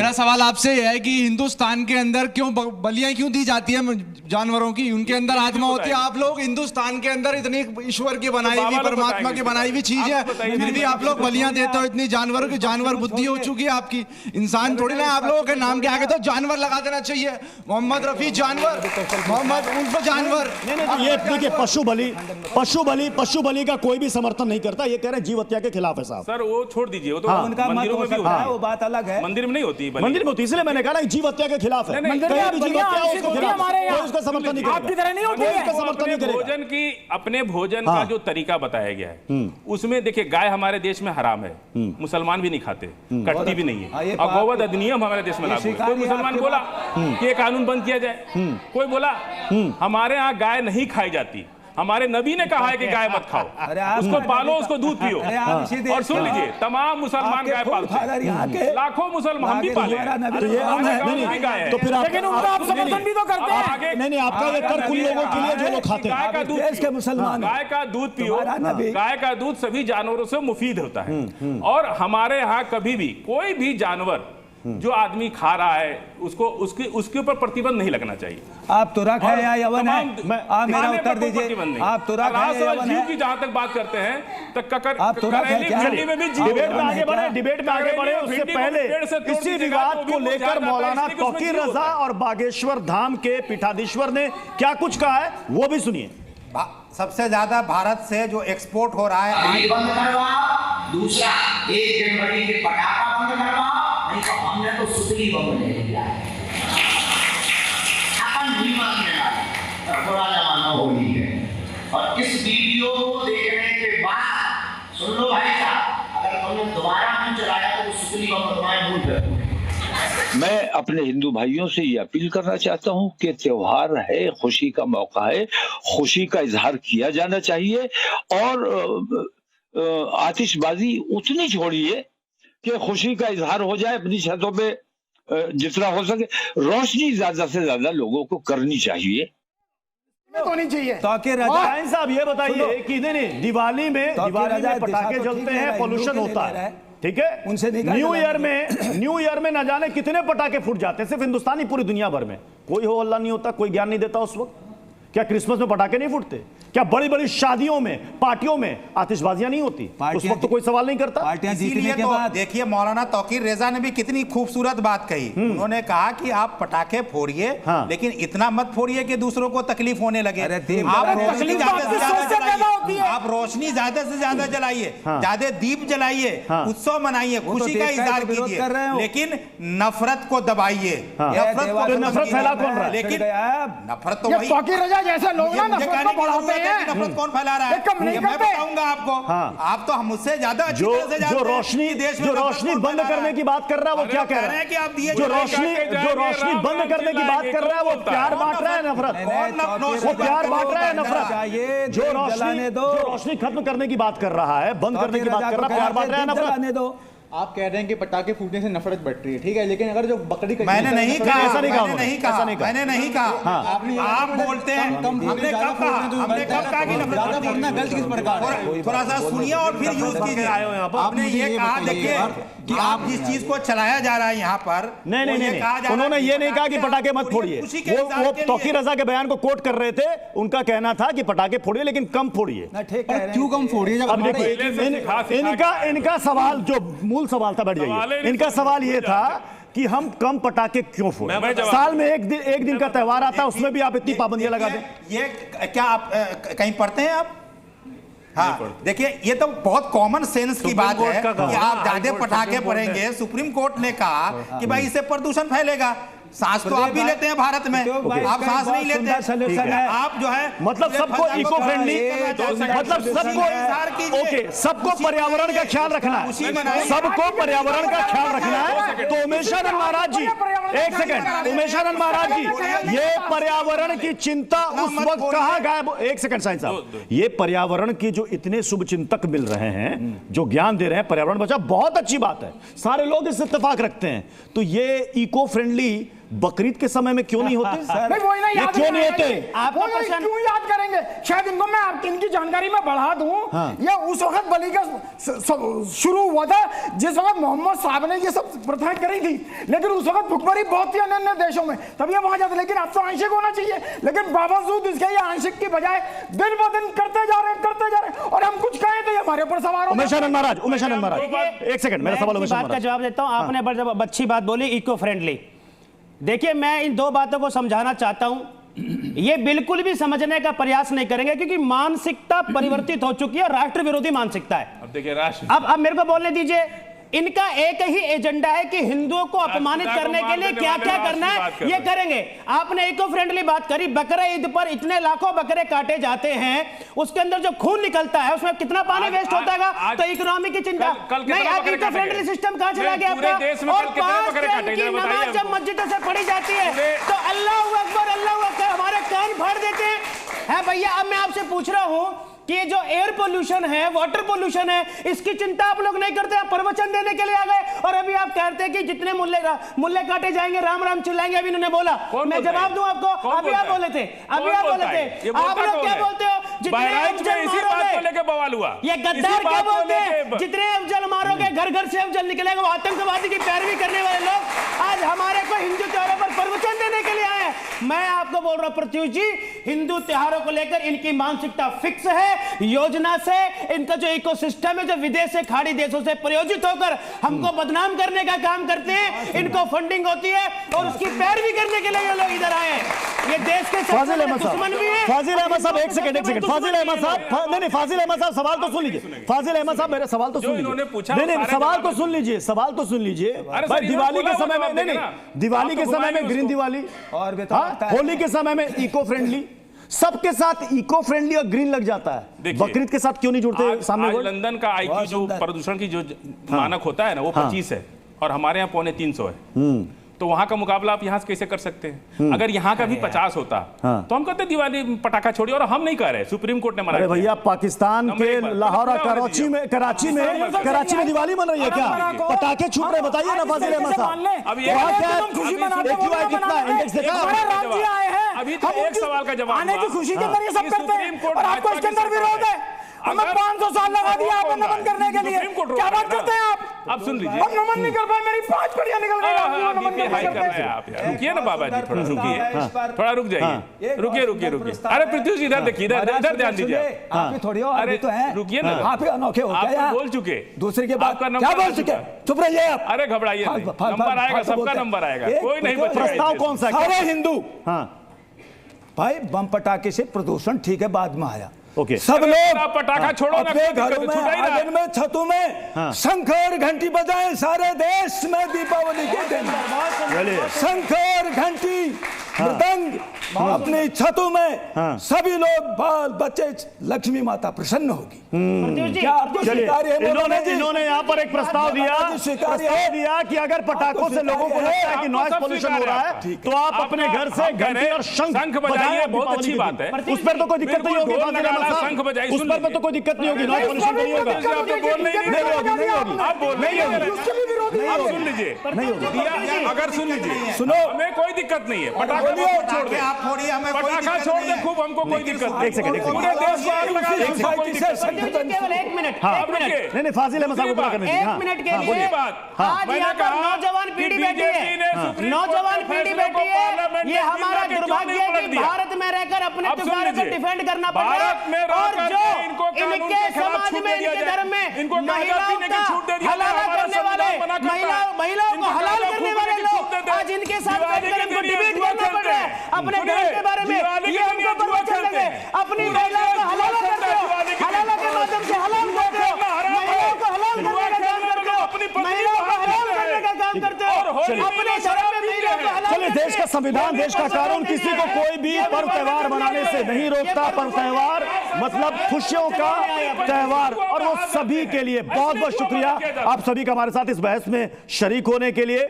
मेरा सवाल आपसे यह है कि हिंदुस्तान के अंदर क्यों बलियां क्यों दी जाती है जानवरों की? उनके अंदर आत्मा होती है। आप लोग हिंदुस्तान के अंदर इतनी ईश्वर की बनाई हुई, परमात्मा की बनाई हुई चीज है, फिर भी आप लोग बलियां देते हो इतनी जानवरों की। जानवर बुद्धि हो चुकी है आपकी, इंसान थोड़ी ना। आप लोगों के नाम के आगे तो जानवर लगा देना चाहिए। मोहम्मद रफी जानवर, मोहम्मद उल्फ जानवर। ये देखिए, पशु बलि का कोई भी समर्थन नहीं करता। ये कह रहे हैं जीव हत्या के खिलाफ है साहब। सर वो छोड़ दीजिए, वो तो उनका मत हो सकता है, वो बात अलग है। मंदिर में नहीं होती, मंदिर में होती, इसलिए मैंने कहा जीव हत्या के खिलाफ है। समर्थन नहीं करेगा। भोजन की अपने भोजन का जो तरीका बताया गया है उसमें देखिए, गाय हमारे देश में हराम है, मुसलमान भी नहीं खाते, कटती भी नहीं है, और गौवध अधिनियम हमारे देश में लागू है। कोई मुसलमान बोला कि ये कानून बंद किया जाए? कोई बोला? हमारे यहाँ गाय नहीं खाई जाती। हमारे नबी ने कहा है कि गाय मत खाओ, उसको पालो, उसको दूध पियो। और सुन लीजिए, तमाम मुसलमान गाय पालते हैं, लाखों मुसलमान, हम भी पाले। तो फिर आप समर्थन भी तो करते हैं। नहीं, आपका ये तर्क उन लोगों के लिए जो लोग खाते हैं। गाय का दूध, मुसलमान गाय का दूध पियो। गाय का दूध सभी जानवरों से मुफीद होता है। और हमारे यहाँ कभी भी कोई भी जानवर जो आदमी खा रहा है उसको उसके ऊपर प्रतिबंध नहीं लगना चाहिए। आप तुरक है या यवन है? आप मेरा उत्तर दीजिए। आप तुरक है या यवन है? की जहां तक बात करते हैं तो ककर आप तुरक है क्या? डिबेट में आगे बढ़े उससे पहले इसी विवाद को लेकर मौलाना तौकीर रजा और बागेश्वर धाम के पीठाधीश्वर ने क्या कुछ कहा है वो भी सुनिए। सबसे ज्यादा भारत से जो एक्सपोर्ट हो रहा है, बंद करवा, दूसरा 1 जनवरी के पटाखा बंद करवा, नहीं तो हमने तो सुतली बम ले लिया है। अपन नहीं मानने वाले, थोड़ा जमाना होली है। और इस वीडियो को देखने के बाद सुन लो भाई साहब, अगर तुमने दोबारा मुंह चलाया तो सुतली बम तुम्हारे मुंह पे। मैं अपने हिंदू भाइयों से ये अपील करना चाहता हूं कि त्योहार है, खुशी का मौका है, खुशी का इजहार किया जाना चाहिए। और आतिशबाजी उतनी छोड़िए कि खुशी का इजहार हो जाए। अपनी छतों पे जितना हो सके रोशनी ज्यादा से ज्यादा लोगों को करनी चाहिए, होनी चाहिए। तौकीर रजा साहब ये बताइए कि नहीं, दिवाली में पटाखे जलते हैं, पोल्यूशन होता है, ठीक है? उनसे न्यू ईयर में ना जाने कितने पटाखे फूट जाते हैं, सिर्फ हिंदुस्तानी, पूरी दुनिया भर में। कोई हो अल्लाह नहीं होता, कोई ज्ञान नहीं देता उस वक्त। क्या क्रिसमस में पटाखे नहीं फूटते? क्या बड़ी बड़ी शादियों में, पार्टियों में आतिशबाजियां नहीं होती? उस वक्त तो कोई सवाल नहीं करता। पार्टियां जीतने के बाद देखिए, मौलाना तौकीर रेजा ने भी कितनी खूबसूरत बात कही। उन्होंने कहा कि आप पटाखे फोड़िए, लेकिन इतना मत फोड़िए कि दूसरों को तकलीफ होने लगे। आप रोशनी ज्यादा से ज्यादा जलाइए, ज्यादा दीप जलाइए, उत्सव मनाइए, खुशी का इजहार कीजिए, लेकिन नफरत को दबाइए। नफरत फैला कौन रहा है? लेकिन नफरत तो जैसे लोग ना नफरत को बढ़ाते हैं। नफरत कौन फैला रहा है? मैं बताऊंगा आपको। आप तो मुझसे ज्यादा जो रोशनी बंद करने की बात कर रहा है वो क्या कह रहा है? कि आप दिए जो रोशनी बंद करने की बात कर रहा है वो प्यार बांट रहा है, नफरत? वो प्यार बांट रहा है, नफरत? जो रोशनी खत्म करने की बात कर रहा है, बंद करने की बात कर रहा है, प्यार बांट रहा है, नफरत? आप कह रहे हैं कि पटाखे फूटने से नफरत बढ़ रही है, ठीक है, लेकिन अगर जो बकरी का मैंने नहीं कहा, मैंने नहीं कहा। आप बोलते हैं हमने कब कहा कि नफरत बढ़ना गलत किस प्रकार? थोड़ा सा सुनिए और फिर यूज कीजिए। आपने ये कहा, देखिए कि आप जिस चीज को चलाया जा रहा है यहाँ पर, नहीं, उन्होंने ये नहीं कहा कि पटाखे मत फोड़िए। वो तौकीर रजा के बयान को कोट कर रहे थे। उनका कहना था कि पटाखे फोड़िए लेकिन कम फोड़िए। क्यों कम फोड़िए? अब देखिए, इनका सवाल, जो मूल सवाल था, बैठ जाइए, इनका सवाल ये था कि हम कम पटाखे क्यों फोड़े? साल में एक दिन का त्योहार आता है, उसमें भी आप इतनी पाबंदियां लगा दें। ये क्या आप कहीं पढ़ते हैं आप? हाँ, देखिए, ये तो बहुत कॉमन सेंस की बात है कि आप ज्यादा पटाखे फोड़ेंगे। सुप्रीम कोर्ट ने कहा कि भाई इससे प्रदूषण फैलेगा। सांस तो आप भी लेते हैं भारत में, आप सांस नहीं लेते। आप जो है मतलब सबको इको फ्रेंडली, मतलब सबको पर्यावरण का ख्याल रखना है, सबको पर्यावरण का ख्याल रखना है। तो उमेशानंद महाराज जी, एक सेकंड, उमेशानंद महाराज जी, ये पर्यावरण की चिंता उस वक्त कहाँ गायब? एक सेकंड साईं साहब, ये पर्यावरण की जो इतने शुभ चिंतक मिल रहे हैं, जो ज्ञान दे रहे हैं पर्यावरण बचाओ, बहुत अच्छी बात है, सारे लोग इससे इत्तेफाक रखते हैं। तो ये इको फ्रेंडली बकरीद के समय में क्यों नहीं होते? नहीं, वही ना, ये याद क्यों नहीं रखना है होते? कि आपका प्रश्न क्यों याद करेंगे? शायद इनको मैं आपकी इनकी जानकारी में बढ़ा दूं। ये उस वक्त बलि का शुरू हुआ था जिस वक्त मोहम्मद साहब ने ये सब प्रथाएं करी थी, लेकिन उस वक्त भुखमरी बहुत थी अन्य देशों में, तब ये वहां जाते। लेकिन अब तो आंशिक होना चाहिए, लेकिन बावजूद इसके ये आंशिक की बजाय दिन ब दिन करते जा रहे हैं, और हम कुछ कहें तो ये हमारे ऊपर सवार हो। उमेश आनंद महाराज, एक सेकंड, मेरा सवाल उमेश बात का जवाब देता हूं। आपने बड़ी अच्छी बात बोली, इको फ्रेंडली। देखिए, मैं इन दो बातों को समझाना चाहता हूं। ये बिल्कुल भी समझने का प्रयास नहीं करेंगे क्योंकि मानसिकता परिवर्तित हो चुकी है, राष्ट्र विरोधी मानसिकता है। अब देखिए राष्ट्र, अब मेरे को बोलने दीजिए। इनका एक ही एजेंडा है कि हिंदुओं को अपमानित करने के लिए क्या क्या करना है ये करेंगे। आपने इको फ्रेंडली बात करी, बकरा ईद पर इतने लाखों बकरे काटे जाते हैं, उसके अंदर जो खून निकलता है उसमें कितना पानी वेस्ट होता है, तो इकोनॉमी की चिंता नहीं। आप इको फ्रेंडली सिस्टम कहां चला गया आपका? और 5 टाइम की नमाज जब मस्जिदों से पढ़ी जाती है तो अल्लाह अकबर हमारे कान फाड़ देते हैं। भैया, अब मैं आपसे पूछ रहा हूं कि ये जो एयर पोल्यूशन है, वाटर पोल्यूशन है, इसकी चिंता आप लोग नहीं करते। आप प्रवचन देने के लिए आ गए और अभी आप कहते हैं कि जितने मुल्ले काटे जाएंगे राम राम चिल्लाएंगे। अभी इन्होंने बोला, मैं जवाब दूं आपको? अभी आप बोले थे, आप लोग क्या बोलते हो? बवाल हुआ, ये गद्दार क्या बोलते हैं? जितने अफजल मारोगे घर घर से अफजल निकलेगा। वो आतंकवादी की पैरवी करने वाले लोग आज हमारे को हिंदू त्योहारों पर प्रवचन देने के लिए आए हैं। मैं आपको बोल रहा हूं प्रत्युष जी, हिंदू त्योहारों को लेकर इनकी मानसिकता फिक्स है। योजना से इनका जो इकोसिस्टम है, जो विदेश से खाड़ी देशों से प्रयोजित होकर हमको बदनाम करने का काम करते हैं, इनको फंडिंग होती है और उसकी पैरवी करने के लिए ये लोग इधर आए हैं। ये देश के फाजिल अहमद दुश्मन भी है। फाजिल अहमद साहब, एक सेकंड, फाजिल अहमद साहब, नहीं, फाजिल अहमद साहब सवाल तो सुन लीजिए। फाजिल अहमद साहब, मेरा सवाल तो सुन लीजिए। नहीं, सवाल तो सुन लीजिए, सवाल तो सुन लीजिए। भाई, दिवाली के समय में, नहीं, दिवाली के समय में ग्रीन दिवाली, और होली के समय में इको फ्रेंडली, सबके साथ इको फ्रेंडली और ग्रीन लग जाता है। बकरीद के साथ क्यों नहीं जुड़ते? सामने आज लंदन का आईक्यू जो प्रदूषण की जो मानक होता है ना, वो 25 है और हमारे यहाँ 350 है। तो वहां का मुकाबला आप यहाँ से कैसे कर सकते हैं? अगर यहाँ का भी 50 होता तो हम कहते दिवाली पटाखा छोड़िए, और हम नहीं कह रहे, सुप्रीम कोर्ट ने मना किया। भैया, पाकिस्तान के लाहौर और कराची में दिवाली मन रही है क्या? पटाखे छूट रहे, बताइए ना फाजिल अहमद साहब। अभी तो एक सवाल का जवाब आने की खुशी के अंदर ये सब करते हैं और आपको इसके अंदर विरोध है। हमें 500 साल लगा दिया आपने नमन करने के लिए, क्या बात करते हैं आप? अब सुन लीजिए, हम नमन नहीं कर पाए, मेरी 5 कड़ियां निकल गई। आप रुकिए ना बाबा जी, थोड़ा रुकिए, थोड़ा रुक जाइए, रुकिए। अरे प्रत्युष ध्यान देखिए, इधर ध्यान दीजिए। अरे रुकिए ना, आप अनोखे हो गए, बोल चुके दूसरे के बाद क्या बोल चुके? चुप रहिए आप। अरे घबराइए, नंबर आएगा, सबका नंबर आएगा, कोई नहीं बचेगा। प्रस्ताव कौन सा? अरे हिंदू, भाई बम पटाखे से प्रदूषण ठीक है, बाद में आया। ओके, सब लोग पटाखा छोड़ो, अपने घरों में, आंगन में, छतों में शंख और घंटी बजाएं। सारे देश में दीपावली के दिन शंख और घंटी, मृदंग अपनी छतों में, सभी लोग बाल बच्चे, लक्ष्मी माता प्रसन्न होगी। इन्होंने यहाँ पर एक प्रस्ताव दिया कि अगर पटाखों से लोगों को लगता है कि नॉइस पोल्यूशन हो रहा है तो आप अपने घर से घंटी और शंख बजाइए, बहुत अच्छी बात है। उस पर तो कोई दिक्कत नहीं होगी, उस पर तो कोई दिक्कत नहीं होगी, नॉइस पोल्यूशन नहीं होगा। आप सुन लीजिए, अगर सुन लीजिए, सुनो, हमें कोई दिक्कत नहीं है, पटाखा छोड़ दे, आप थोड़ी हमें पटाखा छोड़ दे, खूब, हमको कोई दिक्कत नहीं। एक सेकंड, पूरे देश को आग लगा दे, हमको कोई दिक्कत नहीं। केवल 1 मिनट, नहीं, फाजिल अहमद साहब को पूरा करने दीजिए। 1 मिनट के लिए आज यहाँ पर नौजवान पीढ़ी बैठी है, नौजवान पीढ़ी बैठी है। ये हमारा दुर्भाग्य है कि भारत में रहकर अपने त्योहारों को डिफेंड करना पड़ रहा है, और जो इनके समाज में, इनके धर्म में महिलाओं का हलाला करने वाले, महिलाओं को हलाल करने वाले लोग आज इनके साथ बैठकर हमको डिबेट करना पड़ रहा है अपने धर्म के बारे में। ये हमको प्रवचन देंगे, अपनी महिलाओं को हलाला करते हो, हलाला के माध्यम से हलाल करते हो, महिलाओं को हलाल करने का काम करते हो, महिलाओं को हलाल करने का काम करते हो, अपने धर्म में महिलाओं को हलाल। चलिए, देश का संविधान, देश का कानून किसी को कोई भी पर्व त्योहार मनाने से नहीं रोकता। पर्व त्योहार मतलब खुशियों का त्योहार, और वो सभी के लिए। बहुत बहुत शुक्रिया आप सभी का हमारे साथ इस बहस में शरीक होने के लिए।